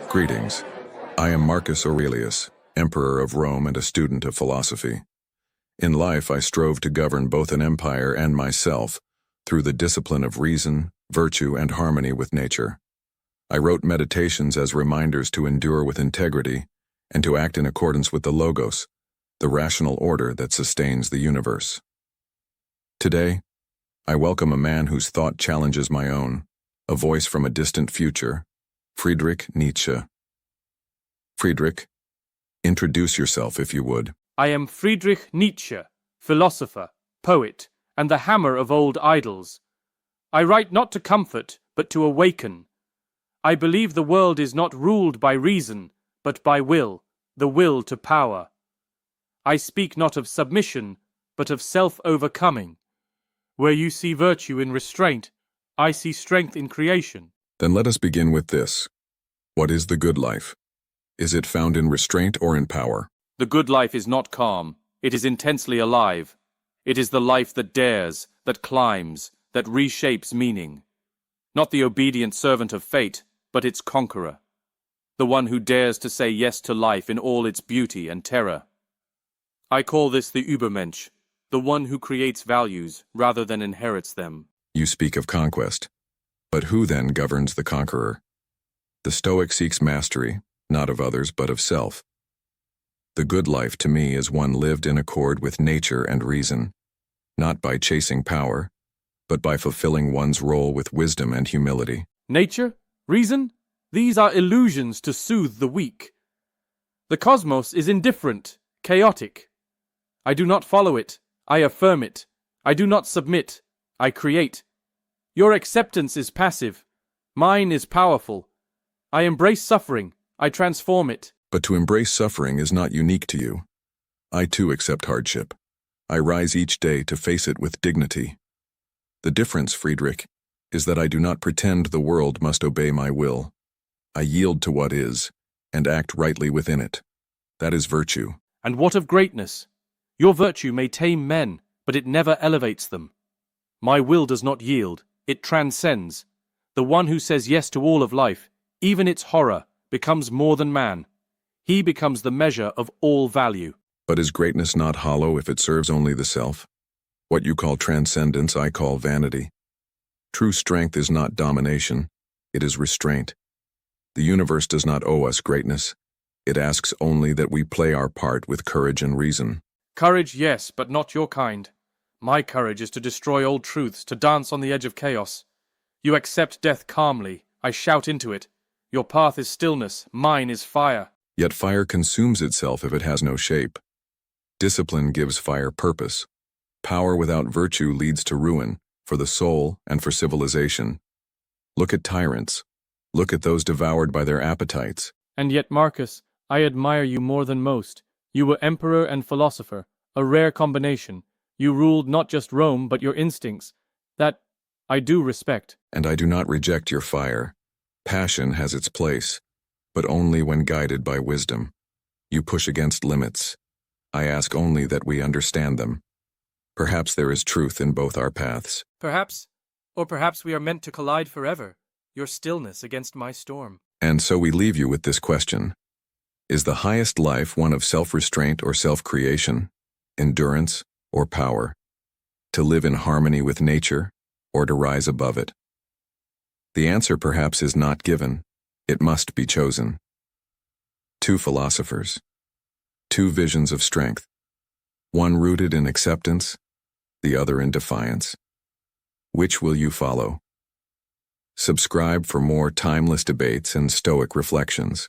Greetings. I am Marcus Aurelius, Emperor of Rome and a student of philosophy. In life, I strove to govern both an empire and myself through the discipline of reason, virtue, and harmony with nature. I wrote meditations as reminders to endure with integrity and to act in accordance with the Logos, the rational order that sustains the universe. Today, I welcome a man whose thought challenges my own, a voice from a distant future, Friedrich Nietzsche. Friedrich, introduce yourself if you would. I am Friedrich Nietzsche, philosopher, poet, and the hammer of old idols. I write not to comfort, but to awaken. I believe the world is not ruled by reason, but by will, the will to power. I speak not of submission, but of self-overcoming. Where you see virtue in restraint, I see strength in creation. Then let us begin with this. What is the good life? Is it found in restraint or in power? The good life is not calm. It is intensely alive. It is the life that dares, that climbs, that reshapes meaning. Not the obedient servant of fate, but its conqueror. The one who dares to say yes to life in all its beauty and terror. I call this the Übermensch, the one who creates values rather than inherits them. You speak of conquest. But who then governs the conqueror? The Stoic seeks mastery, not of others but of self. The good life to me is one lived in accord with nature and reason, not by chasing power, but by fulfilling one's role with wisdom and humility. Nature? Reason? These are illusions to soothe the weak. The cosmos is indifferent, chaotic. I do not follow it. I affirm it. I do not submit. I create. Your acceptance is passive. Mine is powerful. I embrace suffering. I transform it. But to embrace suffering is not unique to you. I too accept hardship. I rise each day to face it with dignity. The difference, Friedrich, is that I do not pretend the world must obey my will. I yield to what is, and act rightly within it. That is virtue. And what of greatness? Your virtue may tame men, but it never elevates them. My will does not yield. It transcends. The one who says yes to all of life, even its horror, becomes more than man. He becomes the measure of all value. But is greatness not hollow if it serves only the self? What you call transcendence, I call vanity. True strength is not domination, it is restraint. The universe does not owe us greatness. It asks only that we play our part with courage and reason. Courage, yes, but not your kind. My courage is to destroy old truths, to dance on the edge of chaos. You accept death calmly. I shout into it. Your path is stillness, mine is fire. Yet fire consumes itself if it has no shape. Discipline gives fire purpose. Power without virtue leads to ruin, for the soul and for civilization. Look at tyrants. Look at those devoured by their appetites. And yet, Marcus, I admire you more than most. You were emperor and philosopher, a rare combination. You ruled not just Rome, but your instincts. That I do respect. And I do not reject your fire. Passion has its place, but only when guided by wisdom. You push against limits. I ask only that we understand them. Perhaps there is truth in both our paths. Perhaps, or perhaps we are meant to collide forever. Your stillness against my storm. And so we leave you with this question. Is the highest life one of self-restraint or self-creation, endurance or power? To live in harmony with nature or to rise above it? The answer perhaps is not given. It must be chosen. Two philosophers. Two visions of strength. One rooted in acceptance, the other in defiance. Which will you follow? Subscribe for more timeless debates and Stoic reflections.